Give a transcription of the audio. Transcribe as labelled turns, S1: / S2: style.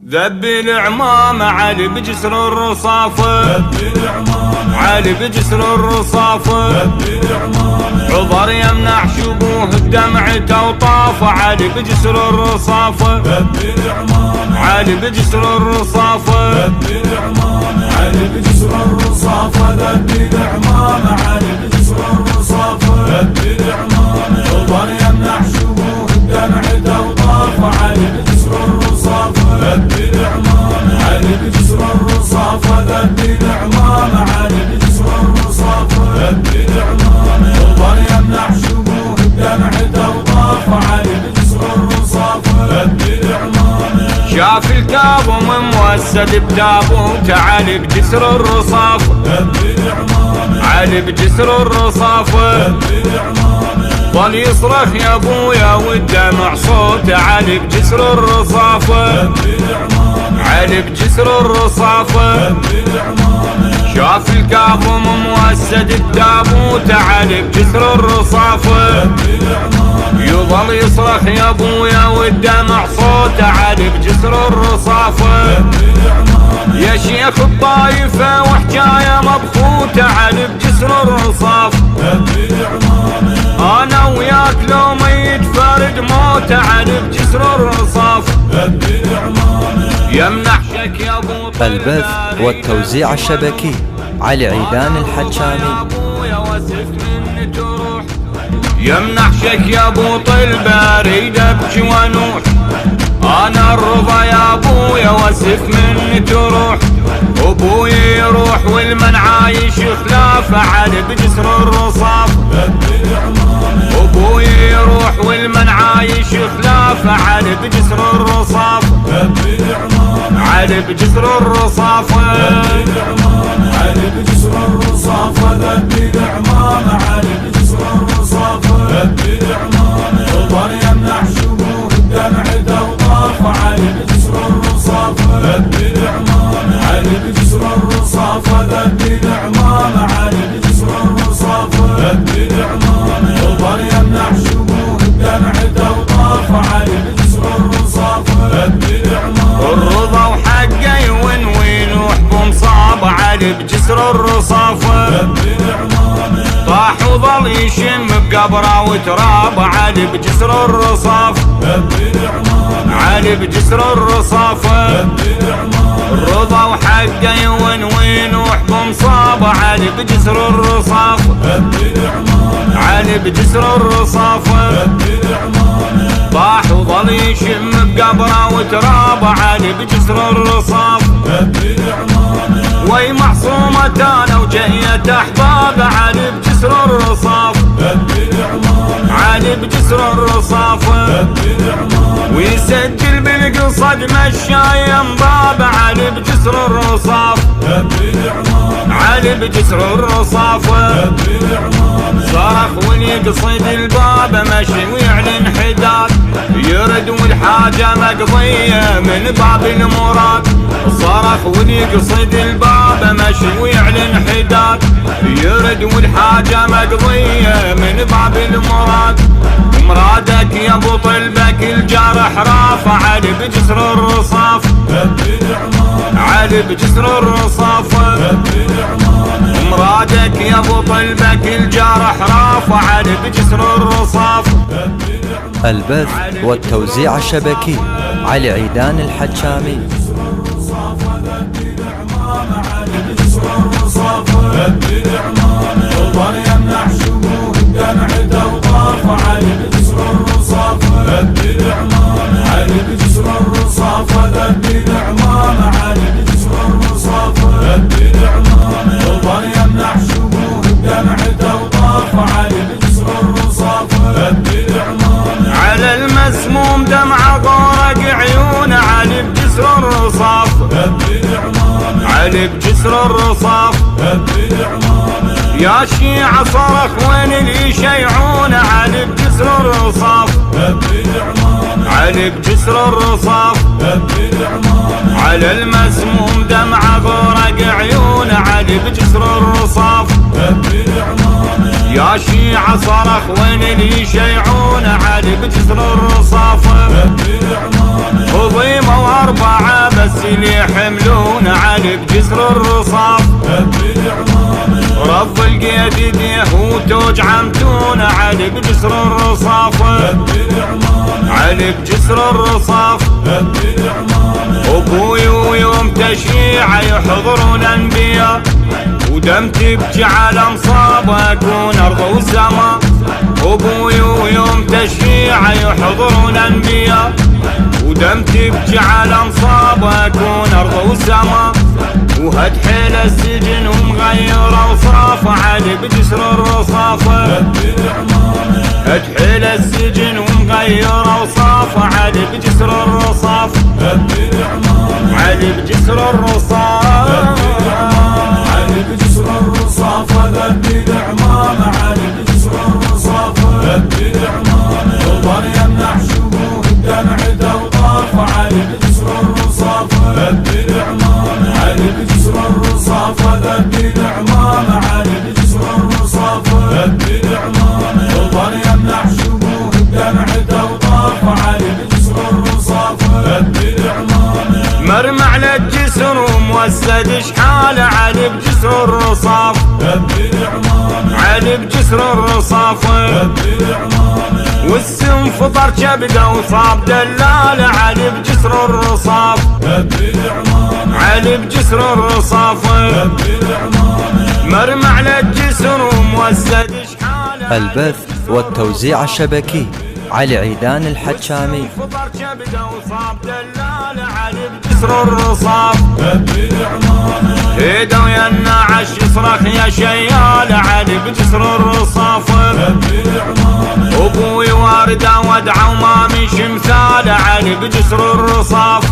S1: ذب العمام علي بجسر الرصافة، علي بجسر الرصافة، عذر يمنع شبوه بدمعته وطافه، علي بجسر الرصافة، علي بجسر الرصافة،
S2: علي بجسر الرصافة، ذب العمام علي بجسر الرصافة، ذب العمام عذر يمنع شبوه بدمعته وطافه، علي بجسر الرصافة، ذب العمام علي بجسر الرصافة، ذب العمام علي بجسر الرصافة، ذب العمام عذر يمنع شبوه بدمعته وطافه، علي بجسر الرصافة، ذب العمام
S1: شاف الكاب موسد بتابوت، علي بجسر الرصافة،
S2: ذب العمام
S1: علي بجسر الرصافة،
S2: ذب العمام
S1: ظل يصرخ يا ابويا والدمع صوته، علي بجسر الرصافة، علي بجسر الرصافة، شاف الكاظم موسد التابوت، علي بجسر الرصافة، يظل يصرخ يا ابويا والدمع صوته، علي بجسر الرصافة، يا شيخ الطايفة وحكاية مبخوته، علي بجسر الرصافة، انا وياك لو ميت فرد موته، علي بجسر الرصافة، يمنح شك يا ابو طيب.
S3: البث والتوزيع الشبكي علي عيدان الحجامي.
S1: يمنح شك يا ابو طيب اريد ابكي ونوح، انا الرضا يا ابويا واسف من تروح، ابوي يروح والمن عايش خلافه، علي بجسر الرصافة، ابوي يروح والمن عايش خلافه، علي بجسر الرصافة، علي بجسر الرصافة،
S2: علي بجسر الرصافة، ذب العمام علي بجسر الرصافة، ذب العمام عذر يمنع شبوه بدمعته وطافه، علي بجسر الرصافة، ذب العمام علي بجسر الرصافة، ذب العمام علي بجسر الرصافة، ذب العمام عذر يمنع شبوه بدمعته وطافه، علي بجسر الرصافة، ذب العمام
S1: الرضا وحقه يونوين وحكم صعب، علي بجسر الرصافة، طاح وظل يشم بقبره وتراب، علي بجسر الرصافة، علي بجسر الرصافة، الرضا وحقه يونوين وحكم صعب، علي بجسر الرصافة، علي بجسر الرصافة، طاح وظل يشم بقبره وتراب، علي بجسر الرصافة، وي معصومة انا وجية احباب، علي بجسر الرصافة، علي بجسر الرصافة، ويسجل بالقصد مشاي انباب، علي بجسر الرصافة، علي بجسر الرصافة، صرخ وليقصد الباب مشي ويعلن حداد، يرد والحاجة مقضية من باب المراد، صرخ وليقصد الباب مشي ويعلن حداد، يرد والحاجة مقضية من باب المراد، مرادك يا ابو طلبك الجرح رافع، علي بجسر الرصافة، علي بجسر الرصافة، مرادك يا ابو طلبك الجرح رافع، علي بجسر الرصافة.
S3: البث والتوزيع الشبكي علي عيدان الحجامي.
S2: ذب العمام عذر يمنع شبوه بدمعته وطافه، علي بجسر الرصافة، ذب العمام علي بجسر الرصافة، ذب العمام علي بجسر الرصافة، ذب العمام عذر يمنع شبوه بدمعته وطافه، علي بجسر الرصافة، ذب العمام
S1: على المسموم دمعة غرق عيونه، علي بجسر الرصافة،
S2: ذب العمام
S1: علي بجسر الرصافة،
S2: ذب العمام
S1: يا شيعة صرخ وين اللي يشيعونه، علي بجسر الرصافة،
S2: ذب العمام
S1: علي بجسر الرصافة،
S2: ذب العمام
S1: على المسموم دمعة غرق عيونه، علي بجسر الرصافة،
S2: ذب العمام
S1: يا شيعة صرخ وين اللي يشيعونه، علي بجسر الرصافة،
S2: ذب العمام
S1: خضيمة واربعة العوادل يحملون علي بجسر الرصاف. رب القيد يديه وتوج عمتون علي بجسر الرصاف. علي بجسر الرصاف. ابوي ويوم تشيع يحضرون انبياء ودم تبكي على مصاب اكون ارض والسما. ابوي ويوم تشيع يحضرون انبياء ودم تبكي على مصاب اكون ارض والسما. وهد حيل السجن ومغير اوصاف علي بجسر الرصاف. هد حيل السجن ومغير اوصاف علي بجسر الرصاف. علي بجسر الرصاف.
S2: علي بجسر الرصاف. ذبي العمامة علي بجسر الرصاف. ذبي العمامة الظل يمنح شبوه الدمع توطاف علي بجسر الرصاف. ذبي العمامة علي بجسر الرصاف. ذبي العمامة علي بجسر الرصاف. ذبي العمامة الظل يمنح شبوه الدمع توطاف علي بجسر الرصاف. ذبي العمامة
S1: مرمى على الجسر وموسد شحاله علي بجسر الرصاف. علي بجسر الرصاف. والسم فطر كبده وصاب دلاله علي بجسر الرصاف. علي بجسر الرصاف. مرمى على الجسر وموسد شحاله.
S3: البث والتوزيع الشبكي علي عيدان الحجامي.
S1: فطر كبده وصاب دلاله علي بجسر الرصاف. ايده ويا النعش يصرخ يا شيال علي بجسر الرصاف. ابوي وارده ودعه وما مش مثال علي بجسر الرصاف.